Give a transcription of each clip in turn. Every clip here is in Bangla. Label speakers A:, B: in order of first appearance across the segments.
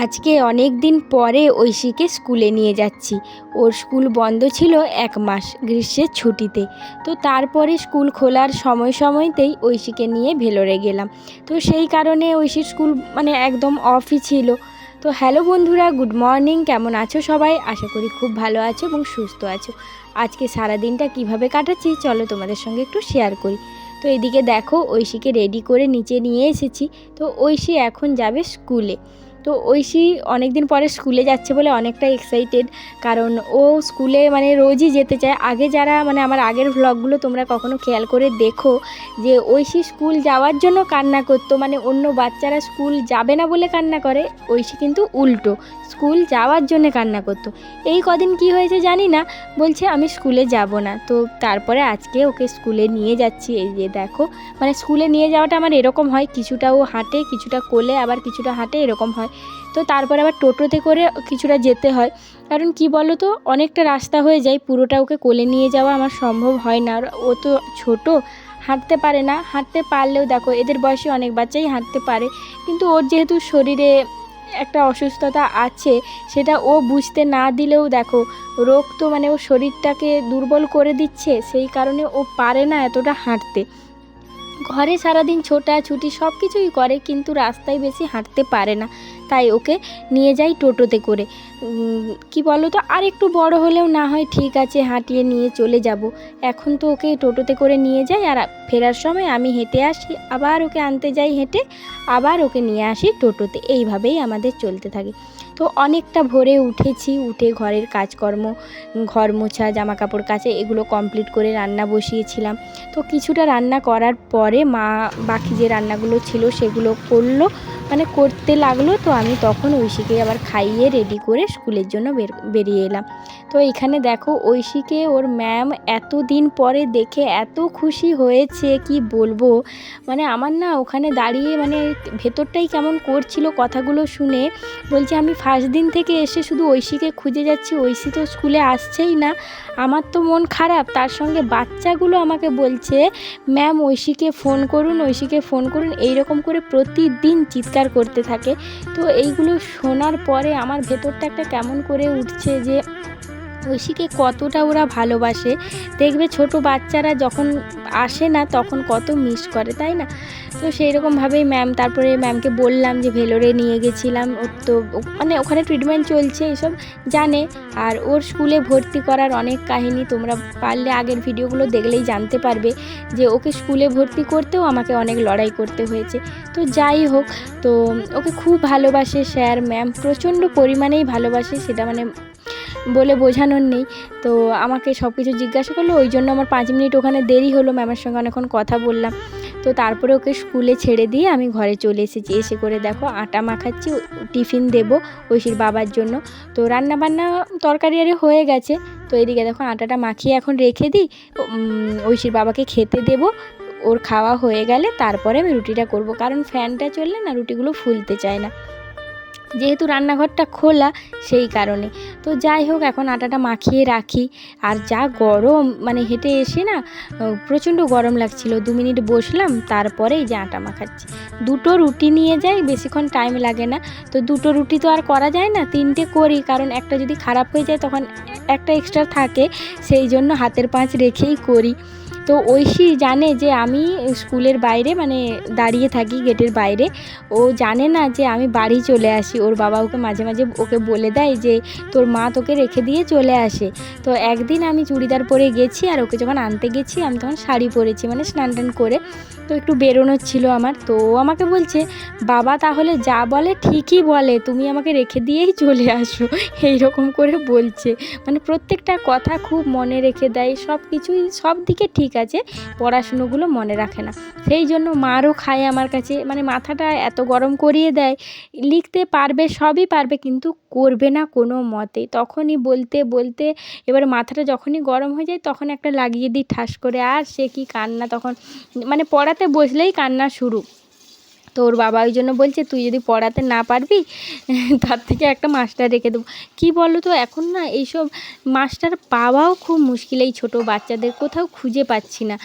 A: আজকে অনেক দিন পরে ঐশীকে স্কুলে নিয়ে যাচ্ছি। ওর স্কুল বন্ধ ছিল 1 মাস গ্রীষ্মের ছুটিতে। তো তারপরে স্কুল খোলার সময়তেই ঐশীকে নিয়ে ভেলোরে গেলাম। তো সেই কারণে ঐশীর স্কুল একদম অফই ছিল। তো হ্যালো বন্ধুরা, গুড মর্নিং, কেমন আছো সবাই? আশা করি খুব ভালো আছো এবং সুস্থ আছো। আজকে সারাদিনটা কিভাবে কাটাচ্ছি চলো তোমাদের সঙ্গে একটু শেয়ার করি। তো এদিকে দেখো, ঐশীকে রেডি করে নিচে নিয়ে এসেছি। তো ঐশী এখন যাবে স্কুলে। তো ঐশী অনেক দিন পরে স্কুলে যাচ্ছে বলে অনেকটা এক্সাইটেড, কারণ ও স্কুলে রোজই যেতে চায়। আগে যারা আমার আগের ভ্লগগুলো তোমরা কখনো খেয়াল করে দেখো যে ঐশী স্কুল যাওয়ার জন্য কান্না করতো, অন্য বাচ্চারা স্কুল যাবে না বলে কান্না করে, ঐশী কিন্তু উল্টো, স্কুল যাওয়ার জন্য কান্না করতো। এই কদিন কি হয়েছে জানি না, বলছে আমি স্কুলে যাব না। তো তারপরে আজকে ওকে স্কুলে নিয়ে যাচ্ছি। এই যে দেখো, স্কুলে নিয়ে যাওয়াটা আমার এরকম হয়, কিছুটা ও হাঁটে, কিছুটা কোলে, আবার কিছুটা হাঁটে, এরকম হয়। তো তারপরে আবার টোটোতে করে কিছুটা যেতে হয়, কারণ কি বলো তো, অনেকটা রাস্তা হয়ে যায়, পুরোটা ওকে কোলে নিয়ে যাওয়া আমার সম্ভব হয় না। আর ও তো ছোটো, হাঁটতে পারে না। হাঁটতে পারলেও দেখো, এদের বয়সে অনেক বাচ্চাই হাঁটতে পারে, কিন্তু ওর যেহেতু শরীরে একটা অসুস্থতা আছে, সেটা ও বুঝতে না দিলেও দেখো, রোগ তো ওর শরীরটাকে দুর্বল করে দিচ্ছে, সেই কারণে ও পারে না এতটা হাঁটতে। ঘরে সারাদিন ছোটাছুটি সব কিছুই করে, কিন্তু রাস্তায় বেশি হাঁটতে পারে না। তাই ওকে নিয়ে যাই টোটোতে করে। কি বলো তো, আর একটু বড় হলেও না হয় ঠিক আছে, হাঁটিয়ে নিয়ে চলে যাব। এখন তো ওকে টোটোতে করে নিয়ে যাই, আর ফেরার সময় আমি হেঁটে আসি, আবার ওকে আনতে যাই হেঁটে, আবার ওকে নিয়ে আসি টোটোতে। এইভাবেই আমাদের চলতে থাকে। তো অনেকটা ভোরে উঠেছি, উঠে ঘরের কাজকর্ম, ঘর মোছা, জামা কাপড় কাচা, এগুলো কমপ্লিট করে রান্না বসিয়েছিলাম। তো কিছুটা রান্না করার পরে মা বাকি যে রান্নাগুলো ছিল সেগুলো করতে লাগলো। তো আমি তখন ঐশীকে আবার খাইয়ে রেডি করে স্কুলের জন্য বেরিয়ে এলাম। তো এখানে দেখো, ঐশীকে ওর ম্যাম এতদিন পরে দেখে এত খুশি হয়েছে, কি বলবো। আমার না ওখানে দাঁড়িয়ে ভেতরটাই কেমন করছিল কথাগুলো শুনে। বলছে আমি ফার্স্ট দিন থেকে এসে শুধু ঐশীকে খুঁজে যাচ্ছি, ঐশী তো স্কুলে আসছেই না। আমার তো মন খারাপ, তার সঙ্গে বাচ্চাগুলো আমাকে বলছে ম্যাম ঐশীকে ফোন করুন, ঐশীকে ফোন করুন, এইরকম করে প্রতিদিন চিৎকার করতে থাকে। তো এইগুলো শোনার পরে আমার ভেতরটা একটা কেমন করে উঠছে যে ঐশীকে কতটা ওরা ভালোবাসে। দেখবে ছোট বাচ্চারা যখন আসে না তখন কত মিস করে, তাই না? তো সেই রকমভাবেই তারপরে ম্যামকে বললাম যে ভেলোরে নিয়ে গেছিলাম। ওর তো ওখানে ট্রিটমেন্ট চলছে, এসব জানে। আর ওর স্কুলে ভর্তি করার অনেক কাহিনী, তোমরা পারলে আগের ভিডিওগুলো দেখলেই জানতে পারবে যে ওকে স্কুলে ভর্তি করতেও আমাকে অনেক লড়াই করতে হয়েছে। তো যাই হোক, তো ওকে খুব ভালোবাসে স্যার ম্যাম, প্রচণ্ড পরিমাণেই ভালোবাসে, সেটা বলে বোঝানোর নেই। তো আমাকে সব কিছু জিজ্ঞাসা করলো, ওই জন্য আমার 5 মিনিট ওখানে দেরি হলো, ম্যামের সঙ্গে অনেকক্ষণ কথা বললাম। তো তারপরে ওকে স্কুলে ছেড়ে দিয়ে আমি ঘরে চলে এসেছি। এসে করে দেখো আটা মাখাচ্ছি, টিফিন দেবো ঐশীর বাবার জন্য। তো রান্নাবান্না তরকারি আরে হয়ে গেছে। তো এদিকে দেখো আটাটা মাখিয়ে এখন রেখে দিই, ঐশীর বাবাকে খেতে দেবো। ওর খাওয়া হয়ে গেলে তারপরে আমি রুটিটা করব, কারণ ফ্যানটা চললে না রুটিগুলো ফুলতে চায় না, যেহেতু রান্নাঘরটা খোলা, সেই কারণে। তো যাই হোক, এখন আটাটা মাখিয়ে রাখি। আর যা গরম, হেঁটে এসে না প্রচণ্ড গরম লাগছিল। 2 মিনিট বসলাম, তারপরে এই যে আটা মাখাচ্ছি। 2টো রুটি নিয়ে যাই, বেশিক্ষণ টাইম লাগে না। তো 2টো রুটি তো আর করা যায় না, 3টে করি, কারণ একটা যদি খারাপ হয়ে যায় তখন একটা এক্সট্রা থাকে, সেই জন্য হাতের পাঁচ রেখেই করি। তো ঐশী জানে যে আমি স্কুলের বাইরে দাঁড়িয়ে থাকি গেটের বাইরে। ও জানে না যে আমি বাড়ি চলে আসি। ওর বাবা ওকে মাঝে মাঝে ওকে বলে দেয় যে তোর মা তোকে রেখে দিয়ে চলে আসে। তো একদিন আমি চুড়িদার পরে গেছি, আর ওকে যখন আনতে গেছি আমি তখন শাড়ি পরেছি, স্নান টান করে। তো একটু বেরোনোর ছিল আমার। তো ও আমাকে বলছে বাবা তাহলে যা বলে ঠিকই বলে, তুমি আমাকে রেখে দিয়েই চলে আসো, এইরকম করে বলছে। প্রত্যেকটা কথা খুব মনে রেখে দেয়, সব কিছুই সব দিকে ঠিক আছে, পড়াশুনোগুলো মনে রাখে না। সেই জন্য মারও খায় আমার কাছে, মাথাটা এত গরম করিয়ে দেয়। লিখতে পারবে, সবই পারবে, কিন্তু করবে না কোনো মতে। তখনই বলতে বলতে এবার মাথাটা যখনই গরম হয়ে যায় তখন একটা লাগিয়ে দিই ঠাস করে, আর সে কি কান্না তখন, পড়াতে বসলেই কান্না শুরু। তো ওর বাবা ওই জন্য বলছে তুই যদি পড়াতে না পারবি তার থেকে একটা মাস্টার রেখে দেবো। কী বলো তো, এখন না এইসব মাস্টার পাওয়াও খুব মুশকিল, এই ছোটো বাচ্চাদের কোথাও খুঁজে পাচ্ছি না।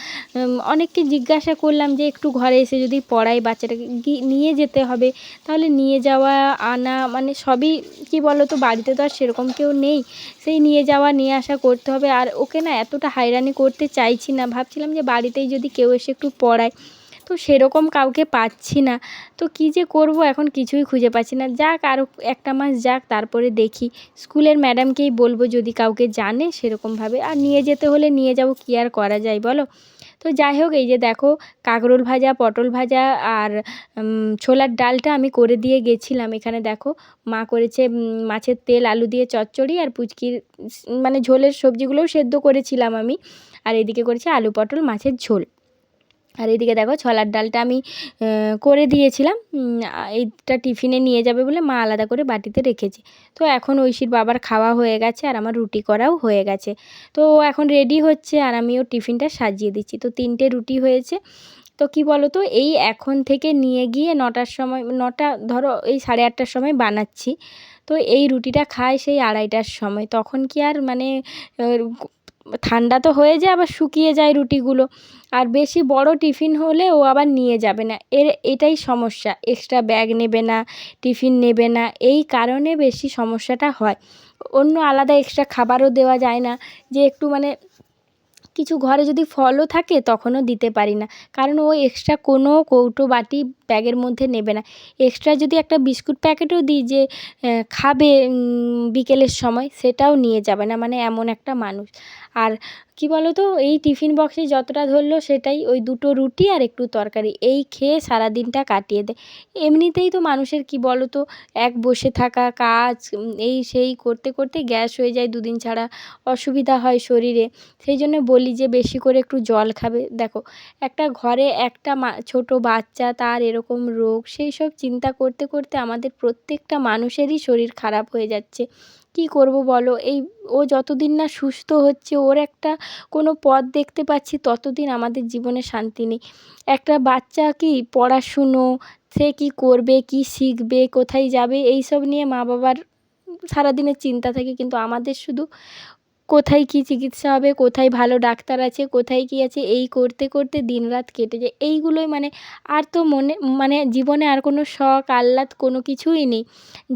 A: অনেককে জিজ্ঞাসা করলাম যে একটু ঘরে এসে যদি পড়াই বাচ্চাটাকে, নিয়ে যেতে হবে, তাহলে নিয়ে যাওয়া আনা মানে সবই, কী বলো তো, বাড়িতে তো আর সেরকম কেউ নেই, সেই নিয়ে যাওয়া নিয়ে আসা করতে হবে। আর ওকে না এতটা হয়রানি করতে চাইছি না, ভাবছিলাম যে বাড়িতেই যদি কেউ এসে একটু পড়ায়, তো সেরকম কাউকে পাচ্ছি না। তো কী যে করব এখন কিছুই খুঁজে পাচ্ছি না। যাক আরও একটা মাস যাক, তারপরে দেখি স্কুলের ম্যাডামকেই বলবো যদি কাউকে জানে সেরকমভাবে। আর নিয়ে যেতে হলে নিয়ে যাব, কী আর করা যায় বলো। তো যাই হোক, এই যে দেখো কাঁকরোল ভাজা, পটল ভাজা আর ছোলার ডালটা আমি করে দিয়ে গেছিলাম। এখানে দেখো মা করেছে মাছের তেল আলু দিয়ে চচ্চড়ি, আর পুচকির মানে ঝোলের সবজিগুলোও সেদ্ধ করেছিলাম আমি। আর এদিকে করেছি আলু পটল মাছের ঝোল। আর এদিকে দেখো ছোলার ডালটা আমি করে দিয়েছিলাম, এইটা টিফিনে নিয়ে যাবে বলে মা আলাদা করে বাটিতে রেখেছে। তো এখন ঐশীর বাবার খাওয়া হয়ে গেছে আর আমার রুটি করাও হয়ে গেছে। তো এখন রেডি হচ্ছে আর আমি ওর টিফিনটা সাজিয়ে দিচ্ছি। তো 3টে রুটি হয়েছে। তো কী বলো তো, এই এখন থেকে নিয়ে গিয়ে 9টার সময়, 9টা ধরো এই 8:30টার সময় বানাচ্ছি। তো এই রুটিটা খায় সেই 2:30টার সময়, তখন কি আর মানে ঠান্ডা তো হয়ে যায়, আবার শুকিয়ে যায় রুটিগুলো। আর বেশি বড় টিফিন হলে ও আবার নিয়ে যাবে না, এটাই সমস্যা, এক্সট্রা ব্যাগ নেবে না, টিফিন নেবে না, এই কারণে বেশি সমস্যাটা হয়। অন্য আলাদা এক্সট্রা খাবারও দেওয়া যায় না, যে একটু মানে কিছু ঘরে যদি ফলও থাকে তখনও দিতে পারি না, কারণ ও এক্সট্রা কোনো কৌটো বাটি ব্যাগের মধ্যে নেবে না। এক্সট্রা যদি একটা বিস্কুট প্যাকেটও দিই যে খাবে বিকেলের সময়, সেটাও নিয়ে যাবে না, মানে এমন একটা মানুষ। আর কি বলো তো, এই টিফিন বক্সে যতটা ধরলো সেটাই, ওই 2টো রুটি আর একটু তরকারি, এই খেয়ে সারাদিনটা কাটিয়ে দেয়। এমনিতেই তো মানুষের কি বলো তো, এক বসে থাকা কাজ এই সেই করতে করতে গ্যাস হয়ে যায়, দুদিন ছাড়া অসুবিধা হয় শরীরে। সেই জন্য বলি যে বেশি করে একটু জল খাবে। দেখো একটা ঘরে একটা ছোটো বাচ্চা, তার এরকম রোগ, সেই সব চিন্তা করতে করতে আমাদের প্রত্যেকটা মানুষেরই শরীর খারাপ হয়ে যাচ্ছে। কী করব বলো, এই ও যতদিন না সুস্থ হচ্ছে, ওর একটা কোনো পথ দেখতে পাচ্ছি, ততদিন আমাদের জীবনে শান্তি নেই। একটা বাচ্চা কি পড়াশুনো, সে কী করবে, কী শিখবে, কোথায় যাবে, এই সব নিয়ে মা বাবার সারাদিনের চিন্তা থাকে, কিন্তু আমাদের শুধু কোথায় কী চিকিৎসা হবে, কোথায় ভালো ডাক্তার আছে, কোথায় কী আছে, এই করতে করতে দিনরাত কেটে যায়। এইগুলোই মানে, আর তো মানে জীবনে আর কোনো শখ আহ্লাদ কোনো কিছুই নেই।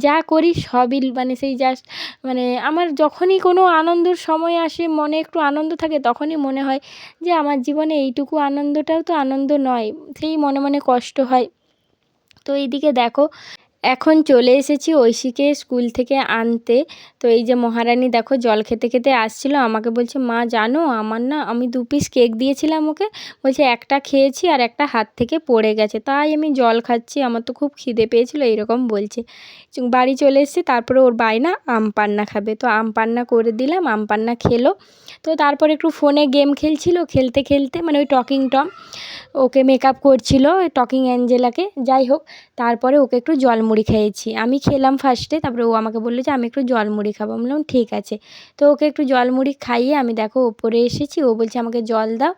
A: যা করি সবই মানে সেই জাস্ট মানে আমার যখনই কোনো আনন্দের সময় আসে, মনে একটু আনন্দ থাকে, তখনই মনে হয় যে আমার জীবনে এইটুকু আনন্দটাও তো আনন্দ নয়, সেই মনে মনে কষ্ট হয়। তো এইদিকে দেখো এখন চলে এসেছি ঐশীকে স্কুল থেকে আনতে। তো এই যে মহারানী দেখো জল খেতে খেতে আসছিলো, আমাকে বলছে মা জানো আমার না, আমি 2 পিস কেক দিয়েছিলাম ওকে, বলছে একটা খেয়েছি আর একটা হাত থেকে পড়ে গেছে, তাই আমি জল খাচ্ছি, আমার তো খুব খিদে পেয়েছিলো, এইরকম বলছে। বাড়ি চলে এসেছি, তারপরে ওর বায়না আম পান্না খাবে, তো আম পান্না করে দিলাম, আম পান্না খেলো। তো তারপর একটু ফোনে গেম খেলছিল, খেলতে খেলতে মানে ওই টকিং টম, ওকে মেকআপ করছিল টকিং অ্যাঞ্জেলাকে, যাই হোক। তারপরে ওকে একটু জলমুড়ি খাইয়েছি, আমি খেলাম ফার্স্টে, তারপরে ও আমাকে বললো যে আমি একটু জলমুড়ি খাবো, আমি বললাম ঠিক আছে। তো ওকে একটু জলমুড়ি খাইয়ে আমি দেখো ওপরে এসেছি, ও বলছে আমাকে জল দাও।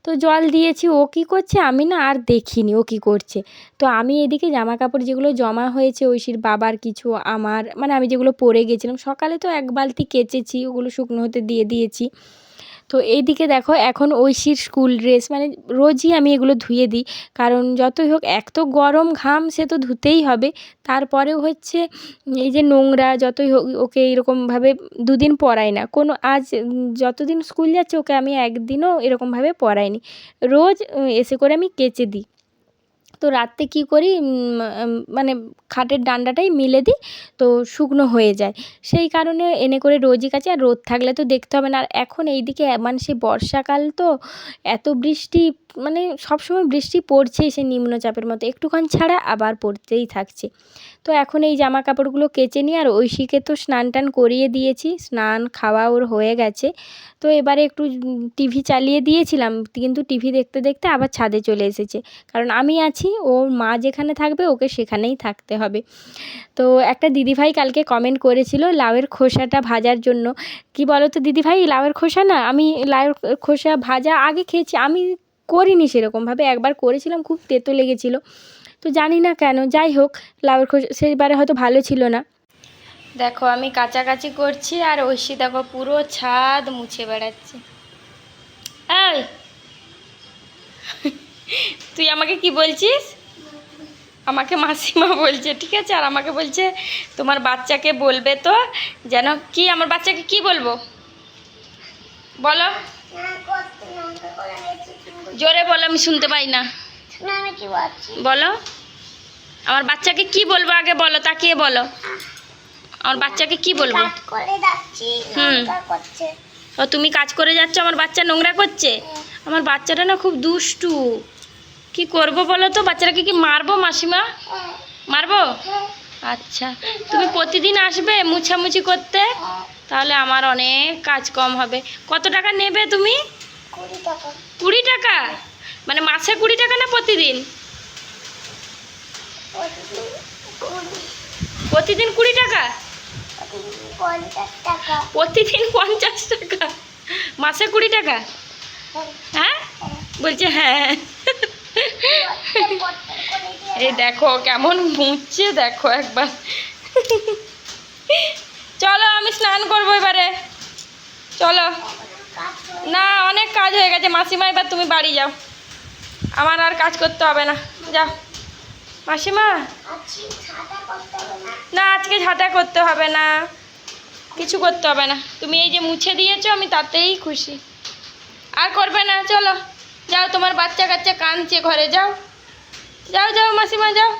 A: তো জল দিয়েছি, ও কী করছে আমি না আর দেখিনি ও কী করছে। তো আমি এদিকে জামা কাপড় যেগুলো জমা হয়েছে ঐশীর বাবার কিছু, আমার মানে আমি যেগুলো পরে গেছিলাম সকালে, তো 1 বালতি কেচেছি, ওগুলো শুকনো হতে দিয়ে দিয়েছি। তো এইদিকে দেখো এখন ঐশীর স্কুল ড্রেস, মানে রোজই আমি এগুলো ধুয়ে দিই, কারণ যতই হোক এক তো গরম ঘাম, সে তো ধুতেই হবে, তারপরেও হচ্ছে এই যে নোংরা যতই হোক, ওকে এরকমভাবে 2 দিন পরাই না, কোনো আজ যতদিন স্কুল যাচ্ছে ওকে আমি একদিনও এরকমভাবে পরাইনি, রোজ এসে করে আমি কেচে দিই। তো রাত্রে কী করি, মানে খাটের ডান্ডাটাই মেলে দিই, তো শুকনো হয়ে যায়, সেই কারণে এনে করে রোজই কাচি। আর রোদ থাকলে তো দেখতে হবে না, আর এখন এইদিকে মানে সে বর্ষাকাল তো, এত বৃষ্টি, মানে সবসময় বৃষ্টি পড়ছেই, সে নিম্নচাপের মতো, একটুক্ষণ ছাড়া আবার পড়তেই থাকছে। তো এখন এই জামা কাপড়গুলো কেচে নিই, আর ঐশীকে তো স্নান টান করিয়ে দিয়েছি, স্নান খাওয়া ওর হয়ে গেছে। তো এবারে একটু টিভি চালিয়ে দিয়েছিলাম, কিন্তু টিভি দেখতে দেখতে আবার ছাদে চলে এসেছে, কারণ আমি আছি, ওর মা যেখানে থাকবে ওকে সেখানেই থাকতে হবে। তো একটা দিদিভাই কালকে কমেন্ট করেছিল লাউয়ের খোসাটা ভাজার জন্য। কি বলো তো দিদিভাই, লাউয়ের খোসা না, আমি লাউয়ের খোসা ভাজা আগে খেয়েছি, আমি করিনি সেরকমভাবে, একবার করেছিলাম, খুব তেতো লেগেছিলো। তো জানি না কেন, যাই হোক লাউয়ের খোসা সেইবারে হয়তো ভালো ছিল না। দেখো আমি কাচাকাচি করছি আর ঐশী দেখো পুরো ছাদ মুছে বেড়াচ্ছে। এই তুই আমাকে কি বলছিস? আমাকে মাসিমা বলছে, ঠিক আছে, আর আমাকে বলছে তোমার বাচ্চাকে বলবে তো যেন কি, আমার বাচ্চাকে কি বলবো বলো, জোরে বলো, আমি শুনতে পাই না। বলো আমার বাচ্চাকে কি বলবো, আগে বলো, তাকিয়ে বলো আমার বাচ্চাকে কি বলবো। ও তুমি কাজ করে যাচ্ছ, আমার বাচ্চা নোংরা করছে? আমার বাচ্চাটা না খুব দুষ্টু, কি করব বলো তো? বাচ্চাটাকে কি মারবো মাসিমা? মারবো? আচ্ছা, তুমি প্রতিদিন আসবে মুছামুছি করতে, তাহলে আমার অনেক কাজ কম হবে। কত টাকা নেবে তুমি? 20 টাকা? মানে মাসে 20 টাকা না প্রতিদিন? প্রতিদিন 20 টাকা? প্রতিদিন 50 টাকা, মাসে 20 টাকা? হ্যাঁ বলছে হ্যাঁ। এই দেখো কেমন মুছছে, দেখো একবার। চলো আমি স্নান করবো এবারে, চলো। না অনেক কাজ হয়ে গেছে মাসিমা, এবার তুমি বাড়ি যাও, আমার আর কাজ করতে হবে না, যাও মাসিমা। না আজকে ঝাঁটা করতে হবে না, কিছু করতে হবে না, তুমি এই যে মুছে দিয়েছো আমি তাতেই খুশি, আর করবে না। চলো যাও, তোমার বাচ্চা কাচ্চা কাঁদছে ঘরে, যাও যাও যাও মাসিমা যাও।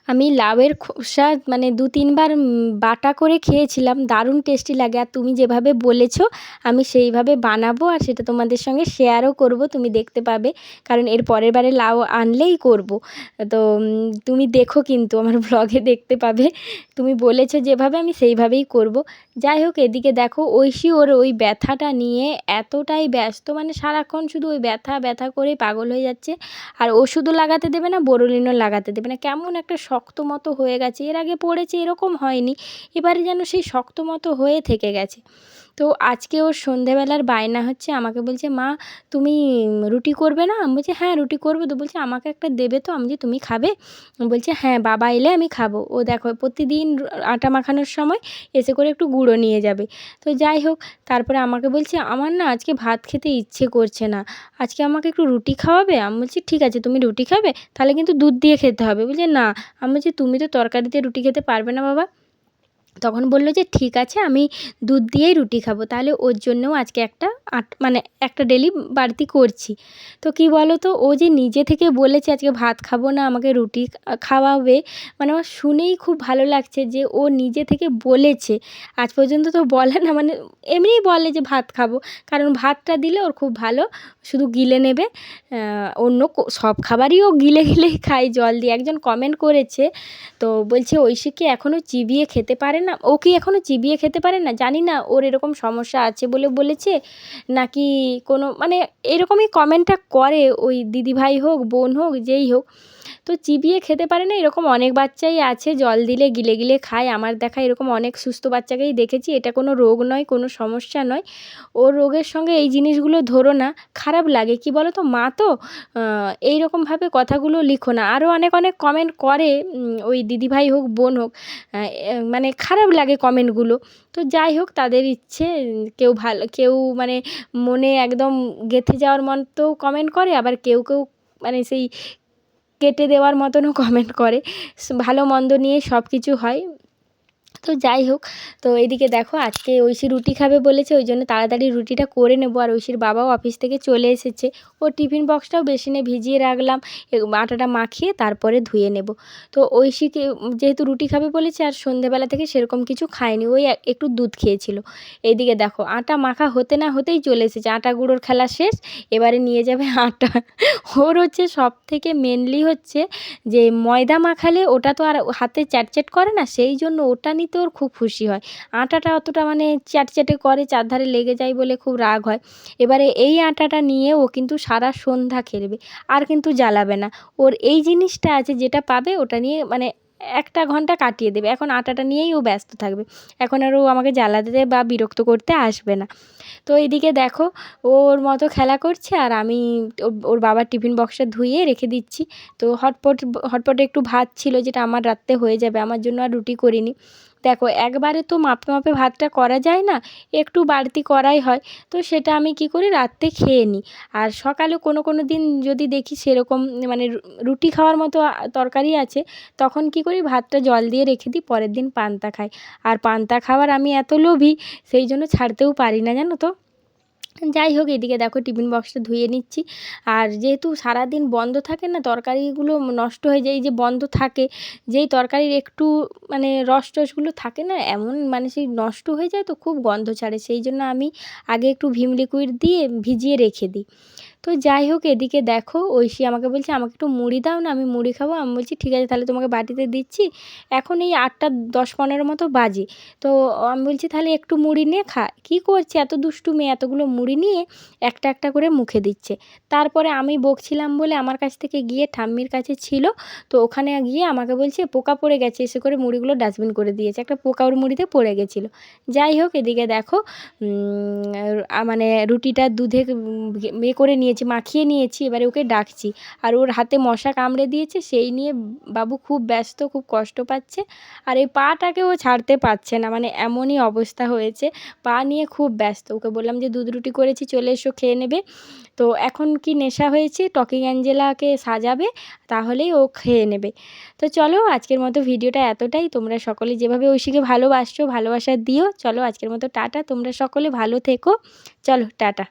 A: আমি লাউয়ের খোসা মানে 2-3 বার বাটা করে খেয়েছিলাম, দারুণ টেস্টি লাগে। আর তুমি যেভাবে বলেছো আমি সেইভাবে বানাবো, আর সেটা তোমাদের সঙ্গে শেয়ারও করব, তুমি দেখতে পাবে, কারণ এর পরের বারে লাউ আনলেই করব। তো তুমি দেখো কিন্তু আমার ব্লগে দেখতে পাবে, তুমি বলেছো যেভাবে আমি সেইভাবেই করব। যাই হোক এদিকে দেখো ঐশী ওর ওই ব্যথাটা নিয়ে এতটাই ব্যস্ত, মানে সারাক্ষণ শুধু ওই ব্যথা ব্যথা করেই পাগল হয়ে যাচ্ছে। আর ওষুধও লাগাতে দেবে না, বোরোলিনও লাগাতে দেবে না, কেমন একটা শক্ত মতো হয়ে গেছে। এর আগে পড়েছে এরকম হয়নি, এবারে যেন সেই শক্ত মতো হয়ে থেকে গেছে। তো আজকে ওর সন্ধেবেলার বায়না হচ্ছে, আমাকে বলছে মা তুমি রুটি করবে না? আমি বলছি হ্যাঁ রুটি করবো। তো বলছে আমাকে একটা দেবে তো? আমি বলছি তুমি খাবে? বলছে হ্যাঁ বাবা এলে আমি খাবো। ও দেখো প্রতিদিন আটা মাখানোর সময় এসে করে একটু গুঁড়ো নিয়ে যাবে। তো যাই হোক তারপরে আমাকে বলছে আমার না আজকে ভাত খেতে ইচ্ছে করছে না, আজকে আমাকে একটু রুটি খাওয়াবে? আমি বলছি ঠিক আছে তুমি রুটি খাবে, তাহলে কিন্তু দুধ দিয়ে খেতে হবে। বলছে না। আমি বলছি তুমি তো তরকারিতে রুটি খেতে পারবে না বাবা। তখন বললো যে ঠিক আছে আমি দুধ দিয়েই রুটি খাবো, তাহলে ওর জন্যও আজকে একটা মানে একটা ডেলি বাড়তি করছি। তো কি বলো তো, ও যে নিজে থেকে বলেছে আজকে ভাত খাবো না আমাকে রুটি খাওয়াবে, মানে আমার শুনেই খুব ভালো লাগছে যে ও নিজে থেকে বলেছে। আজ পর্যন্ত তো বলে না, মানে এমনিই বলে যে ভাত খাবো, কারণ ভাতটা দিলে ওর খুব ভালো, শুধু গিলে নেবে। অন্য সব খাবারই ও গিলে গিলেই খায় জল দিয়ে। একজন কমেন্ট করেছে, তো বলছে ঐশী কি এখনও চিবিয়ে খেতে পারে না? ও কি এখনও চিবিয়ে খেতে পারে না? জানি না ওর এরকম সমস্যা আছে বলে বলেছে নাকি কোনো, মানে এরকমই কমেন্টটা করে ওই দিদিভাই হোক বোন হোক যেই হোক। তো চিবিয়ে খেতে পারে না এরকম অনেক বাচ্চাই আছে, জল দিলে গিলে গিলে খায়। আমার দেখা এরকম অনেক সুস্থ বাচ্চাকেই দেখেছি, এটা কোনো রোগ নয়, কোনো সমস্যা নয়। ওর রোগের সঙ্গে এই জিনিসগুলো ধরো না, খারাপ লাগে কি বলো তো, মা তো এইরকমভাবে কথাগুলো লিখো না। আরও অনেক অনেক কমেন্ট করে ওই দিদিভাই হোক বোন হোক, মানে খারাপ লাগে কমেন্টগুলো। তো যাই হোক তাদের ইচ্ছে, কেউ ভালো কেউ মানে মনে একদম গেঁথে যাওয়ার মতো কমেন্ট করে, আবার কেউ কেউ মানে সেই কেটে দেওয়ার মতনও কমেন্ট করে। ভালো মন্দ নিয়ে সব কিছু হয়। তো যাই হোক, তো এইদিকে দেখো আজকে ঐশী রুটি খাবে বলেছে, ওই জন্য তাড়াতাড়ি রুটিটা করে নেবো। আর ঐশীর বাবাও অফিস থেকে চলে এসেছে, ওর টিফিন বক্সটাও বেসিনে ভিজিয়ে রাখলাম, আটাটা মাখিয়ে তারপরে ধুয়ে নেব। তো ঐশীকে যেহেতু রুটি খাবে বলেছে, আর সন্ধেবেলা থেকে সেরকম কিছু খায়নি, ওই একটু দুধ খেয়েছিল। এইদিকে দেখো আটা মাখা হতে না হতেই চলে এসেছে, আটা গুঁড়োর খেলা শেষ, এবারে নিয়ে যাবে আটা। ওর হচ্ছে সব থেকে মেনলি হচ্ছে যে ময়দা মাখালে ওটা তো আর হাতে চ্যাটচ্যাট করে না, সেই জন্য ওটা নিতে ওর খুব খুশি হয়। আটাটা অতটা মানে চ্যাটচ্যাটে করে, চারধারে লেগে যায় বলে খুব রাগ হয়। এবারে এই আটাটা নিয়ে ও কিন্তু সারা সন্ধ্যা খেলবে, আর কিন্তু জ্বালাবে না। ওর এই জিনিসটা আছে, যেটা পাবে ওটা নিয়ে মানে একটা ঘন্টা কাটিয়ে দেবে। এখন আটাটা নিয়েই ও ব্যস্ত থাকবে। এখন আর ও আমাকে জ্বালাতে বা বিরক্ত করতে আসবে না। তো এদিকে দেখো ওর মতো খেলা করছে আর আমি ওর বাবার টিফিন বক্সটা ধুয়ে রেখে দিচ্ছি। তো হটপটে একটু ভাত ছিল যেটা আমার রাত্রে হয়ে যাবে, আমার জন্য আর রুটি করিনি। দেখো একবারে তো মাপে মাপে ভাতটা করা যায় না, একটু বাড়তি করাই হয়। তো সেটা আমি কী করি, রাত্রে খেয়ে নিই। আর সকালে কোনো কোনো দিন যদি দেখি সেরকম মানে রুটি খাওয়ার মতো তরকারি আছে, তখন কী করি, ভাতটা জল দিয়ে রেখে দিই, পরের দিন পান্তা খাই। আর পান্তা খাওয়ার আমি এত লোভী, সেই জন্য ছাড়তেও পারি না, জানো তো। যাই হোক, এদিকে দেখো টিফিন বক্সটা ধুয়ে নিচ্ছি। আর যেহেতু সারাদিন বন্ধ থাকে না, তরকারিগুলো নষ্ট হয়ে যায়। এই যে বন্ধ থাকে, যেই তরকারির একটু মানে রস টসগুলো থাকে না, এমন মানে সেই নষ্ট হয়ে যায়, তো খুব গন্ধ ছাড়ে। সেই জন্য আমি আগে একটু ভিম লিকুইড দিয়ে ভিজিয়ে রেখে দিই। তো যাই হোক, এদিকে দেখো ঐশী আমাকে বলছে, আমাকে একটু মুড়ি দাও না, আমি মুড়ি খাবো। আমি বলছি ঠিক আছে, তাহলে তোমাকে বাটিতে দিচ্ছি। এখন এই 8:10-15 মতো বাজে। তো আমি বলছি তাহলে একটু মুড়ি নিয়ে খা। কী করছে, এত দুষ্টু মেয়ে, এতগুলো মুড়ি নিয়ে একটা একটা করে মুখে দিচ্ছে। তারপরে আমি বকছিলাম বলে আমার কাছ থেকে গিয়ে ঠাম্মির কাছে ছিল, তো ওখানে গিয়ে আমাকে বলছে পোকা পড়ে গেছে, এসে করে মুড়িগুলো ডাস্টবিন করে দিয়েছে। একটা পোকা ওর মুড়িতে পড়ে গেছিলো। যাই হোক, এদিকে দেখো মানে রুটিটা দুধে করে নিয়েছি, মাখিয়ে নিয়েছি, এবারে ওকে ডাকছি। আর ওর হাতে মশা কামড়ে দিয়েছে, সেই নিয়ে বাবু খুব ব্যস্ত, খুব কষ্ট পাচ্ছে। আর এই পাটাকে ও ছাড়তে পারছে না, মানে এমনই অবস্থা হয়েছে, পা নিয়ে খুব ব্যস্ত। ওকে বললাম যে দুধ রুটি করেছি, চলে এসো খেয়ে নেবে। তো এখন কি নেশা হয়েছে, টকিং অ্যাঞ্জেলাকে সাজাবে, তাহলেই ও খেয়ে নেবে। তো চলো আজকের মতো ভিডিওটা এতটাই। তোমরা সকলে যেভাবে ঐশীকে ভালোবাসছো, ভালোবাসা দিও। চলো আজকের মতো টাটা, তোমরা সকলে ভালো থেকো। চলো টাটা।